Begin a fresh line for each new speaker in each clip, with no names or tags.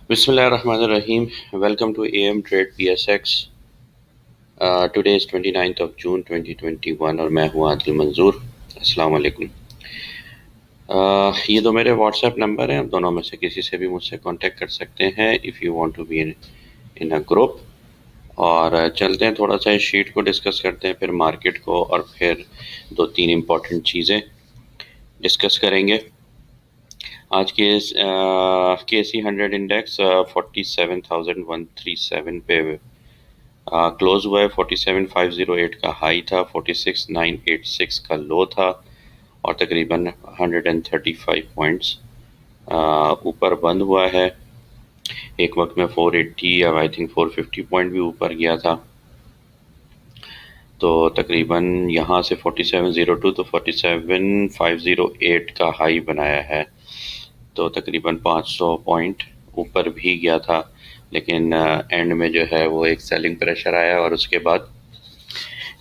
Bismillahirrahmanirrahim. Welcome to AM Trade PSX. Today is 29th of June 2021 और मैं हूँ आदिल मंजूर. अस्सलाम वालेकुम. ये दो मेरे व्हाट्सएप नंबर हैं. आप दोनों में से किसी से भी मुझसे कांटेक्ट कर सकते हैं if you want to be in a group. और चलते हैं, थोड़ा सा इस शीट को डिस्कस करते हैं, फिर मार्केट को, और फिर दो तीन इम्पॉर्टेंट चीज़ें डिस्कस करेंगे. आज के सी 100 इंडेक्स 47,137 पे क्लोज हुआ है. 47,508 का हाई था, 46,986 का लो था, और तकरीबन 135 पॉइंट्स ऊपर बंद हुआ है. एक वक्त में 480 या आई थिंक 450 पॉइंट भी ऊपर गया था. तो तकरीबन यहाँ से 4702 तो 47,508 का हाई बनाया है. तो तकरीबन 500 पॉइंट ऊपर भी गया था, लेकिन एंड में जो है वो एक सेलिंग प्रेशर आया और उसके बाद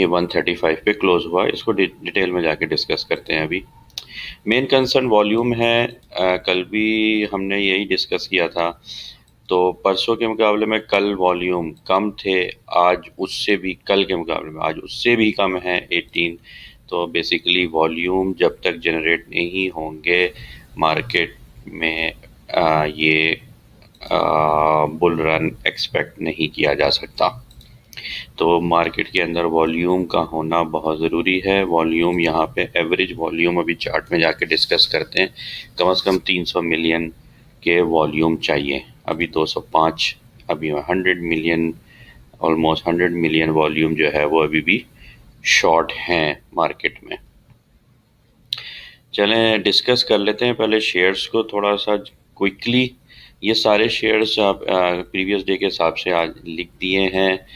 ये 135 पे क्लोज हुआ. इसको डिटेल में जाके डिस्कस करते हैं. अभी मेन कंसर्न वॉल्यूम है. कल भी हमने यही डिस्कस किया था. तो परसों के मुकाबले में कल वॉल्यूम कम थे, आज उससे भी, कल के मुकाबले में आज उससे भी कम है 18. तो बेसिकली वॉल्यूम जब तक जनरेट नहीं होंगे मार्केट में ये बुल रन एक्सपेक्ट नहीं किया जा सकता. तो मार्केट के अंदर वॉल्यूम का होना बहुत ज़रूरी है. वॉल्यूम यहाँ पे एवरेज वॉल्यूम अभी चार्ट में जाके डिस्कस करते हैं. कम से कम 300 मिलियन के वॉल्यूम चाहिए. अभी 205, अभी 100 मिलियन, ऑलमोस्ट 100 मिलियन वॉल्यूम जो है वो अभी भी शॉर्ट हैं मार्केट में. चलें डिस्कस कर लेते हैं पहले शेयर्स को थोड़ा सा क्विकली. ये सारे शेयर्स आप प्रीवियस डे के हिसाब से आज लिख दिए हैं.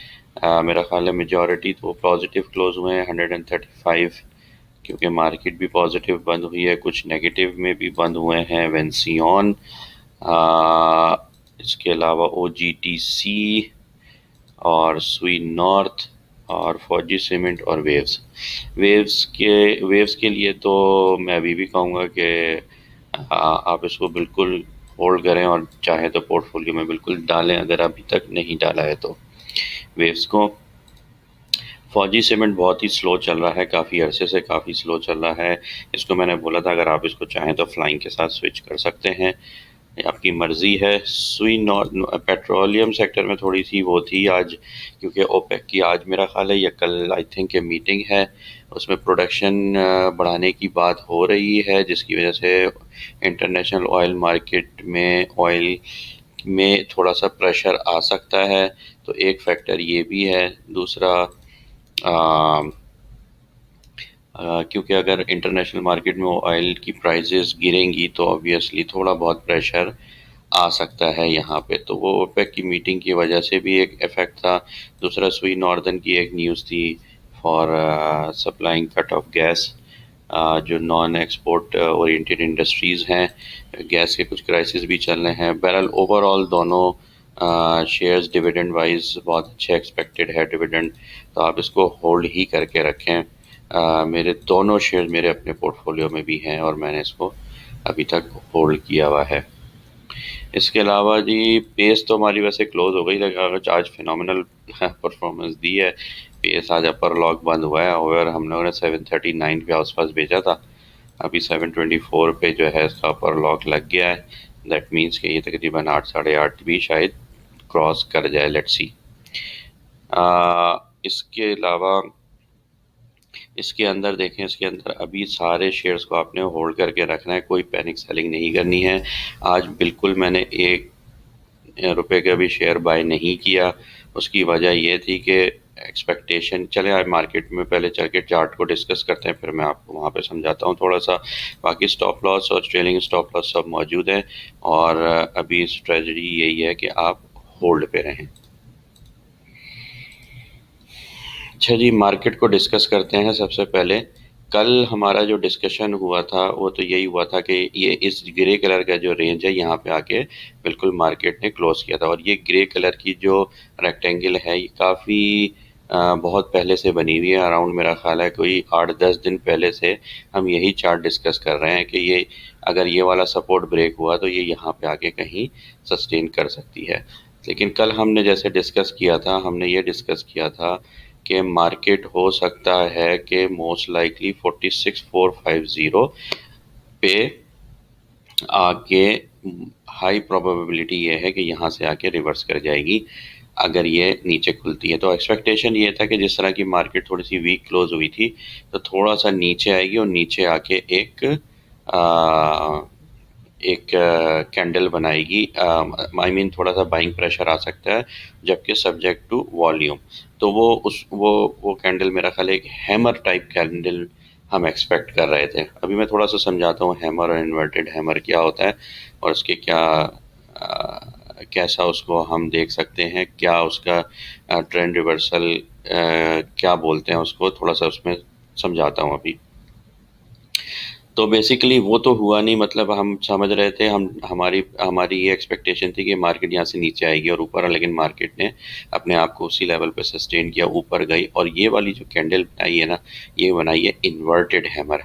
मेरा ख्याल है मेजॉरिटी तो पॉजिटिव क्लोज हुए हैं 135, क्योंकि मार्केट भी पॉजिटिव बंद हुई है. कुछ नेगेटिव में भी बंद हुए हैं. वेंसियन, इसके अलावा OGTC और सुई नॉर्थ और फौजी सीमेंट और वेव्स के लिए तो मैं अभी भी कहूँगा कि आप इसको बिल्कुल होल्ड करें, और चाहे तो पोर्टफोलियो में बिल्कुल डालें अगर अभी तक नहीं डाला है तो वेव्स को. फौजी सीमेंट बहुत ही स्लो चल रहा है, काफ़ी अरसे से काफ़ी स्लो चल रहा है. इसको मैंने बोला था अगर आप इसको चाहें तो फ्लाइंग के साथ स्विच कर सकते हैं, आपकी मर्ज़ी है. सुई नॉर्थ पेट्रोलियम सेक्टर में थोड़ी सी वो थी आज, क्योंकि ओपेक की आज मेरा ख्याल है या कल आई थिंक ये मीटिंग है. उसमें प्रोडक्शन बढ़ाने की बात हो रही है, जिसकी वजह से इंटरनेशनल ऑयल मार्केट में ऑयल में थोड़ा सा प्रेशर आ सकता है. तो एक फैक्टर ये भी है. दूसरा क्योंकि अगर इंटरनेशनल मार्केट में ऑयल की प्राइसेस गिरेंगी तो ऑब्वियसली थोड़ा बहुत प्रेशर आ सकता है यहाँ पे. तो वो ओपेक की मीटिंग की वजह से भी एक इफ़ेक्ट था. दूसरा सुई नॉर्दर्न की एक न्यूज़ थी for supplying cut off gas. जो नॉन एक्सपोर्ट ओरिएंटेड इंडस्ट्रीज़ हैं, गैस के कुछ क्राइसिस भी चल रहे हैं. बहरहाल ओवरऑल दोनों शेयर्स डिविडेंड वाइज बहुत अच्छे एक्सपेक्टेड है डिविडेंड, तो आप इसको होल्ड ही करके रखें. मेरे दोनों शेयर मेरे अपने पोर्टफोलियो में भी हैं और मैंने इसको अभी तक होल्ड किया हुआ है. इसके अलावा जी पेस तो हमारी वैसे क्लोज हो गई, लेकिन आज फिनोमिनल परफॉर्मेंस दी है. पेस आज अपर लॉक बंद हुआ है, और हम लोगों ने 739 के आसपास भेजा था. अभी 724 पे जो है इसका अपर लॉक लग गया है. दैट मीन्स कि ये तकरीबन 8 साढ़े 8 भी शायद क्रॉस कर जाए. Let's see. इसके अलावा इसके अंदर देखें, इसके अंदर अभी सारे शेयर्स को आपने होल्ड करके रखना है, कोई पैनिक सेलिंग नहीं करनी है. आज बिल्कुल मैंने ₹1 का भी शेयर बाय नहीं किया. उसकी वजह ये थी कि एक्सपेक्टेशन, चले आज मार्केट में पहले चल के चार्ट को डिस्कस करते हैं, फिर मैं आपको वहाँ पे समझाता हूँ थोड़ा सा. बाकी स्टॉप लॉस और ट्रेलिंग स्टॉप लॉस सब मौजूद हैं, और अभी स्ट्रेटजी यही है कि आप होल्ड पे रहें. अच्छा जी, मार्केट को डिस्कस करते हैं. सबसे पहले कल हमारा जो डिस्कशन हुआ था वो तो यही हुआ था कि ये इस ग्रे कलर का जो रेंज है यहाँ पे आके बिल्कुल मार्केट ने क्लोज किया था, और ये ग्रे कलर की जो रेक्टेंगल है ये काफ़ी बहुत पहले से बनी हुई है, अराउंड मेरा ख्याल है कोई 8-10 दिन पहले से हम यही चार्ट डिस्कस कर रहे हैं कि ये अगर ये वाला सपोर्ट ब्रेक हुआ तो ये यहाँ पे आके कहीं सस्टेन कर सकती है। लेकिन कल हमने जैसे डिस्कस किया था, हमने ये डिस्कस किया था कि मार्केट हो सकता है कि मोस्ट लाइकली 46,450 पे आके हाई प्रोबेबिलिटी ये है कि यहाँ से आके रिवर्स कर जाएगी अगर ये नीचे खुलती है। तो एक्सपेक्टेशन ये था कि जिस तरह की मार्केट थोड़ी सी वीक क्लोज हुई थी तो थोड़ा सा नीचे आएगी और नीचे आके आ, एक कैंडल बनाएगी। आई मीन थोड़ा सा बाइंग प्रेशर आ सकता है, जबकि सब्जेक्ट टू वॉल्यूम। तो वो कैंडल मेरा ख्याल है एक हैमर टाइप कैंडल हम एक्सपेक्ट कर रहे थे। अभी मैं थोड़ा सा समझाता हूँ हैमर और इन्वर्टेड हैमर क्या होता है और उसके क्या कैसा उसको हम देख सकते हैं, क्या उसका ट्रेंड रिवर्सल क्या बोलते हैं उसको, थोड़ा सा उसमें समझाता हूँ अभी। तो बेसिकली वो तो हुआ नहीं, मतलब हम समझ रहे थे, हम हमारी हमारी ये एक्सपेक्टेशन थी कि मार्केट यहाँ से नीचे आएगी और ऊपर, लेकिन मार्केट ने अपने आप को उसी लेवल पे सस्टेन किया, ऊपर गई। और ये वाली जो कैंडल बनाई है ना, ये बनाई है इन्वर्टेड हैमर।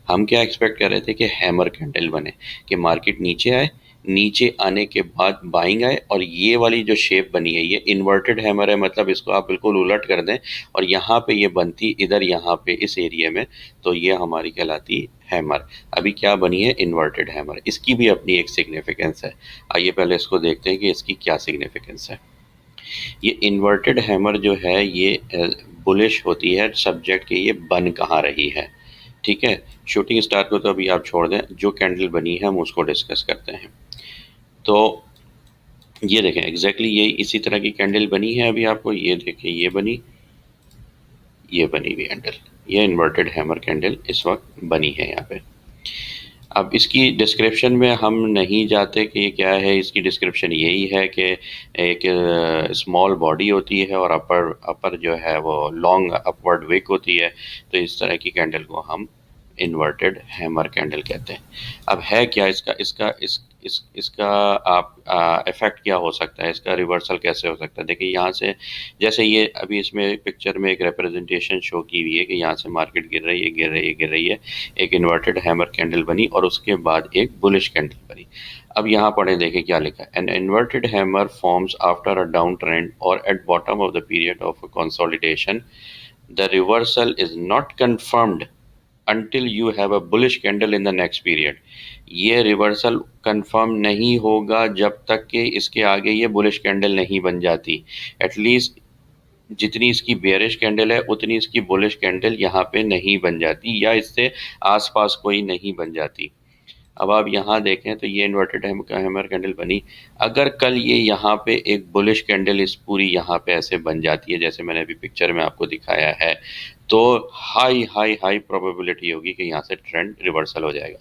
हम क्या एक्सपेक्ट कर रहे थे कि हैमर कैंडल बने, कि मार्केट नीचे आए, नीचे आने के बाद बाइंग आए, और ये वाली जो शेप बनी है ये इन्वर्टेड हैमर है, मतलब इसको आप बिल्कुल उलट कर दें और यहाँ पे ये बनती इधर, यहाँ पे इस एरिया में, तो ये हमारी कहलाती हैमर। अभी क्या बनी है, इन्वर्टेड हैमर। इसकी भी अपनी एक सिग्निफिकेंस है। आइए पहले इसको देखते हैं कि इसकी क्या सिग्निफिकेंस है। ये इन्वर्टेड हैमर जो है ये बुलिश होती है सब्जेक्ट के, ये बन कहाँ रही है। ठीक है, शूटिंग स्टार को तो अभी आप छोड़ दें, जो कैंडल बनी है हम उसको डिस्कस करते हैं। तो ये देखें एग्जैक्टली ये इसी तरह की कैंडल बनी है। अभी आपको ये देखें, ये बनी हुई कैंडल, ये इन्वर्टेड हैमर कैंडल इस वक्त बनी है यहाँ पे। अब इसकी डिस्क्रिप्शन में हम नहीं जाते कि ये क्या है, इसकी डिस्क्रिप्शन यही है कि एक स्मॉल बॉडी होती है और अपर जो है वो लॉन्ग अपवर्ड विक होती है। तो इस तरह की कैंडल को हम इन्वर्टेड हैमर कैंडल कहते हैं। अब है क्या इसका इसका इस इसका आप इफेक्ट क्या हो सकता है, इसका रिवर्सल कैसे हो सकता है। देखिए यहाँ से, जैसे ये अभी इसमें पिक्चर में एक रिप्रेजेंटेशन शो की हुई है कि यहाँ से मार्केट गिर रही है, गिर रही है, गिर रही है, एक इन्वर्टेड हैमर कैंडल बनी और उसके बाद एक बुलिश कैंडल बनी। अब यहाँ पढ़े देखें क्या लिखा है, an inverted hammer forms after a down trend और at bottom of the period of consolidation, the reversal is not confirmed until you have a bullish candle in the next period। ये रिवर्सल कंफर्म नहीं होगा जब तक कि इसके आगे ये बुलिश कैंडल नहीं बन जाती। एटलीस्ट जितनी इसकी बेयरिश कैंडल है उतनी इसकी बुलिश कैंडल यहाँ पे नहीं बन जाती, या इससे आसपास कोई नहीं बन जाती। अब आप यहाँ देखें तो ये इन्वर्टेड हैमर कैंडल बनी। अगर कल ये यहाँ पे एक बुलिश कैंडल इस पूरी यहाँ पे ऐसे बन जाती है जैसे मैंने अभी पिक्चर में आपको दिखाया है, तो हाई हाई हाई प्रोबेबिलिटी होगी कि यहाँ से ट्रेंड रिवर्सल हो जाएगा।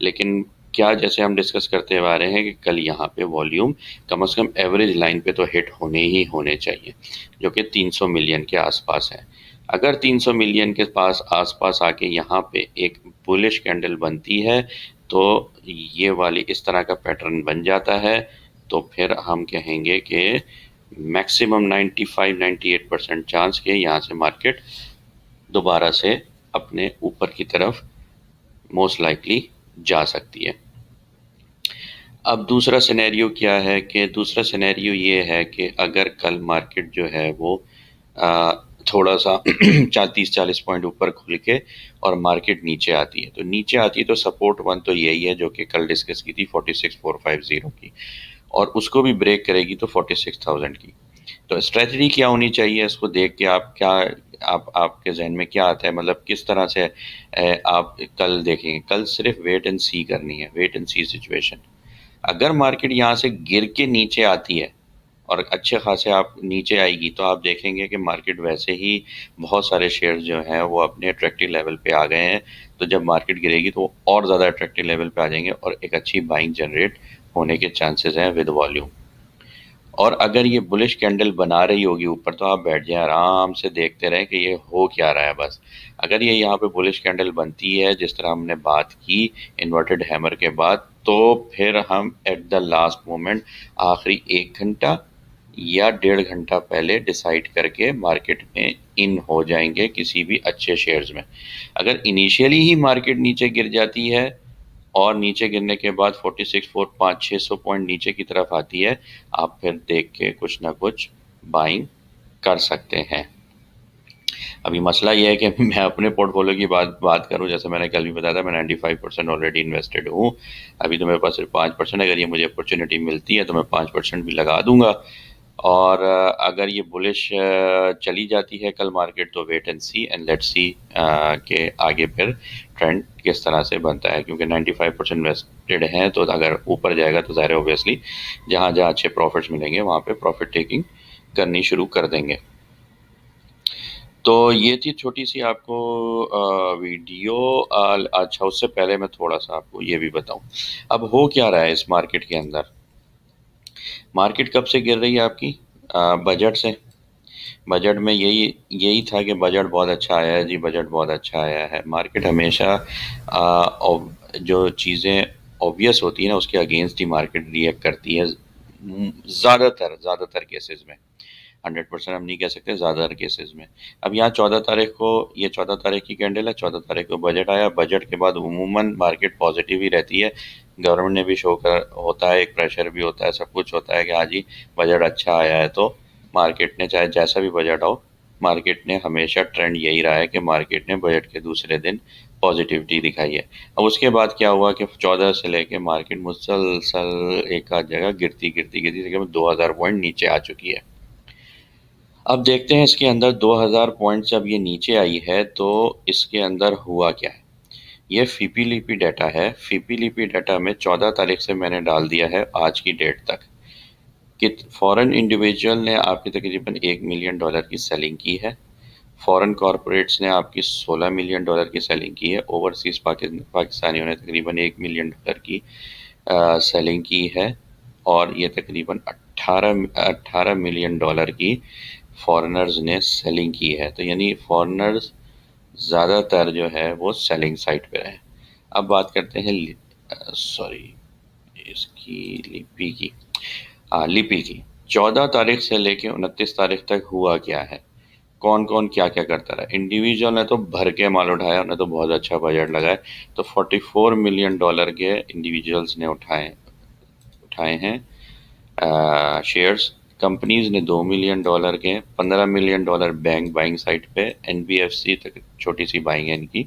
लेकिन क्या, जैसे हम डिस्कस करते आ रहे हैं कि कल यहाँ पे वॉल्यूम कम से कम एवरेज लाइन पे तो हिट होने ही होने चाहिए, जो कि 300 मिलियन के आसपास है। अगर 300 मिलियन के पास आसपास आके यहाँ पे एक बुलिश कैंडल बनती है तो ये वाली इस तरह का पैटर्न बन जाता है, तो फिर हम कहेंगे कि मैक्सिमम 95-98% चांस के यहाँ से मार्केट दोबारा से अपने ऊपर की तरफ मोस्ट लाइकली जा सकती है। अब दूसरा सिनेरियो क्या है, कि दूसरा सिनेरियो ये है कि अगर कल मार्केट जो है वो आ, थोड़ा सा 30-40 पॉइंट ऊपर खुल के और मार्केट नीचे आती है, तो नीचे आती है तो सपोर्ट वन तो यही है जो कि कल डिस्कस की थी 46,450 की, और उसको भी ब्रेक करेगी तो 46,000 की। तो स्ट्रेटजी क्या होनी चाहिए, इसको देख के आप क्या, आप आपके जहन में क्या आता है, मतलब किस तरह से आप कल देखेंगे। कल सिर्फ वेट एंड सी करनी है, वेट एंड सी सिचुएशन। अगर मार्केट यहाँ से गिर के नीचे आती है और अच्छे खासे आप नीचे आएगी तो आप देखेंगे कि मार्केट वैसे ही बहुत सारे शेयर्स जो हैं वो अपने अट्रैक्टिव लेवल पे आ गए हैं। तो जब मार्केट गिरेगी तो वो और ज़्यादा अट्रैक्टिव लेवल पे आ जाएंगे और एक अच्छी बाइंग जनरेट होने के चांसेस हैं विद वॉल्यूम। और अगर ये बुलिश कैंडल बना रही होगी ऊपर तो आप बैठ जाएं आराम से, देखते रहें कि ये हो क्या रहा है बस। अगर ये यहाँ पे बुलिश कैंडल बनती है जिस तरह हमने बात की इन्वर्टेड हैमर के बाद, तो फिर हम एट द लास्ट मोमेंट आखिरी 1 घंटा या 1.5 घंटा पहले डिसाइड करके मार्केट में इन हो जाएंगे किसी भी अच्छे शेयर्स में। अगर इनिशियली ही मार्केट नीचे गिर जाती है और नीचे गिरने के बाद 46 4 5 600 पॉइंट नीचे की तरफ आती है, आप फिर देख के कुछ ना कुछ बाइंग कर सकते हैं। अभी मसला ये है कि मैं अपने पोर्टफोलियो की बात बात करूं, जैसे मैंने कल भी बताया था, मैं 95% ऑलरेडी इन्वेस्टेड हूं। अभी तो मेरे पास सिर्फ 5%, अगर ये मुझे अपॉर्चुनिटी मिलती है तो मैं 5% भी लगा दूंगा। और अगर ये बुलिश चली जाती है कल मार्केट, तो wait and see and let's see के आगे फिर ट्रेंड किस तरह से बनता है, क्योंकि 95% इन्वेस्टेड हैं, तो अगर ऊपर जाएगा तो ज़ाहिर है ऑब्वियसली जहाँ जहाँ अच्छे प्रॉफिट्स मिलेंगे वहाँ पे प्रॉफिट टेकिंग करनी शुरू कर देंगे। तो ये थी छोटी सी आपको वीडियो। अच्छा, उससे पहले मैं थोड़ा सा आपको ये भी बताऊं, अब हो क्या रहा है इस मार्केट के अंदर। मार्केट कब से गिर रही है आपकी? बजट से। बजट में यही यही था कि बजट बहुत अच्छा आया है जी, बजट बहुत अच्छा आया है। मार्केट हमेशा जो चीज़ें ऑब्वियस होती है ना उसके अगेंस्ट ही मार्केट रिएक्ट करती है, ज़्यादातर ज़्यादातर केसेस में। 100% हम नहीं कह सकते, ज़्यादातर केसेस में। अब यहाँ 14 तारीख को, ये 14 तारीख की कैंडल है, 14 तारीख को बजट आया। बजट के बाद उमूमन मार्केट पॉजिटिव ही रहती है। गवर्नमेंट ने भी शो कर होता है, एक प्रेशर भी होता है, सब कुछ होता है कि हाँ जी बजट अच्छा आया है, तो मार्केट ने चाहे जैसा भी बजट आओ, मार्केट ने हमेशा ट्रेंड यही रहा है कि मार्केट ने बजट के दूसरे दिन पॉजिटिविटी दिखाई है। अब उसके बाद क्या हुआ कि 14 से लेके मार्केट मुसलसल एक आध जगह गिरती गिरती गिरती तकरीबन 2000 पॉइंट नीचे आ चुकी है। अब देखते हैं इसके अंदर 2000 पॉइंट जब ये नीचे आई है तो इसके अंदर हुआ क्या है। ये फीपीलीपी डाटा है। फीपीलीपी डाटा में 14 तारीख से मैंने डाल दिया है आज की डेट तक कि फॉरेन इंडिविजुअल ने आपकी तकरीबन $1 मिलियन की सेलिंग की है। फॉरेन कॉरपोरेट्स ने आपकी $16 मिलियन की सेलिंग की है। ओवरसीज पाकिस्तानियों ने तकरीबन $1 मिलियन की सेलिंग की है। और ये तकरीबन 18 मिलियन डॉलर की फॉरेनर्स ने सेलिंग की है। तो यानी फॉरेनर्स ज़्यादातर जो है वो सेलिंग साइड पे रहे। अब बात करते हैं सॉरी इसकी लिपि की। लिपि की 14 तारीख से लेके 29 तारीख तक हुआ क्या है, कौन कौन क्या क्या करता रहा। इंडिविजुअल ने तो भर के माल उठाया, उन्हें तो बहुत अच्छा बजट लगा है। तो $44 मिलियन के इंडिविजुअल्स ने उठाए उठाए हैं शेयर्स। कंपनीज ने $2 मिलियन के, $15 मिलियन बैंक बाइंग साइड पे, एनबीएफसी तक छोटी सी बाइंग है इनकी।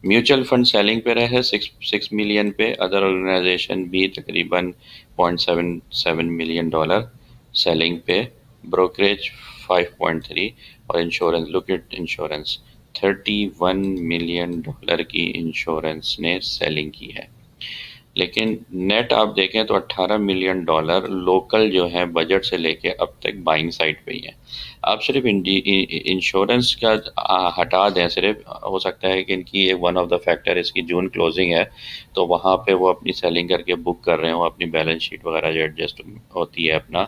म्यूचुअल फंड सेलिंग पे रहे 6 मिलियन पे। अदर ऑर्गेनाइजेशन भी तकरीबन $0.77 मिलियन सेलिंग पे। ब्रोकरेज 5.3। और insurance, look at insurance, $31 million की इंश्योरेंस ने सेलिंग की है। लेकिन नेट आप देखें तो $18 मिलियन लोकल जो है बजट से लेके अब तक बाइंग साइड पे ही है। आप सिर्फ इंश्योरेंस का हटा दें, सिर्फ हो सकता है कि इनकी एक वन ऑफ द फैक्टर इसकी जून क्लोजिंग है, तो वहाँ पे वो अपनी सेलिंग करके बुक कर रहे हो, अपनी बैलेंस शीट वगैरह जो एडजस्ट होती है अपना।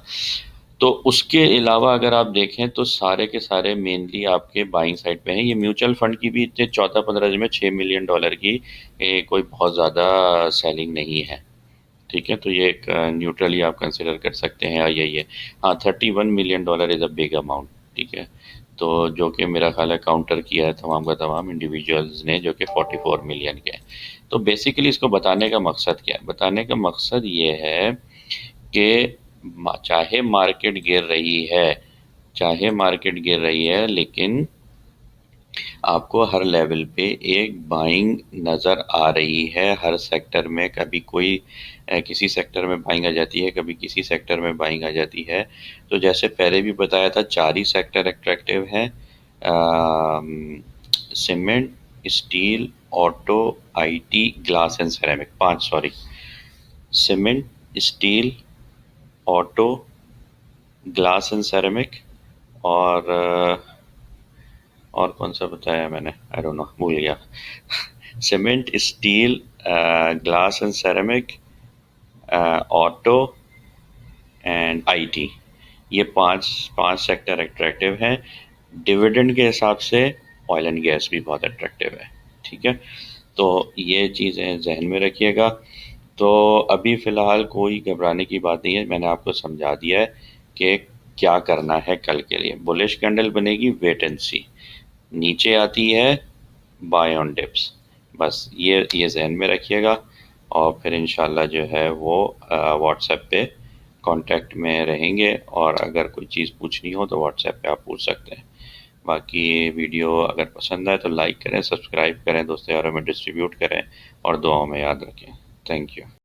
तो उसके अलावा अगर आप देखें तो सारे के सारे मेनली आपके बाइंग साइड पे हैं। ये म्यूचुअल फंड की भी इतने 14-15 दिन में $6 मिलियन की कोई बहुत ज़्यादा सेलिंग नहीं है। ठीक है, तो ये एक न्यूट्रली आप कंसिडर कर सकते हैं, और यही है। हाँ, $31 million is a big amount. ठीक है, तो जो कि मेरा ख्याल है काउंटर किया है तमाम का तमाम इंडिविजुअल्स ने, जो कि 44 मिलियन के हैं। तो बेसिकली इसको बताने का मकसद क्या है? बताने का मकसद ये है कि चाहे मार्केट गिर रही है, चाहे मार्केट गिर रही है, लेकिन आपको हर लेवल पे एक बाइंग नज़र आ रही है हर सेक्टर में। कभी कोई किसी सेक्टर में बाइंग आ जाती है, कभी किसी सेक्टर में बाइंग आ जाती है। तो जैसे पहले भी बताया था, 4 ही सेक्टर अट्रैक्टिव हैं: cement, steel, auto, IT, glass and ceramic. 5, sorry, cement, steel, auto, glass and ceramic, और और कौन सा बताया मैंने, आई डोंट नो, भूल गया। Cement, steel, glass and ceramic, auto and IT. ये पांच पांच सेक्टर अट्रैक्टिव हैं। डिविडेंड के हिसाब से ऑयल एंड गैस भी बहुत अट्रैक्टिव है। ठीक है, तो ये चीज़ें जहन में रखिएगा। तो अभी फ़िलहाल कोई घबराने की बात नहीं है, मैंने आपको समझा दिया है कि क्या करना है कल के लिए। बुलिश कैंडल बनेगी, वेट एंड सी। नीचे आती है, बाय ऑन डिप्स। बस ये जहन में रखिएगा, और फिर इंशाल्लाह जो है वो व्हाट्सएप पे कांटेक्ट में रहेंगे, और अगर कोई चीज़ पूछनी हो तो व्हाट्सएप पे आप पूछ सकते हैं। बाकी ये वीडियो अगर पसंद आए तो लाइक करें, सब्सक्राइब करें, दोस्तों यारों में डिस्ट्रीब्यूट करें, और दुआओं में याद रखें। Thank you.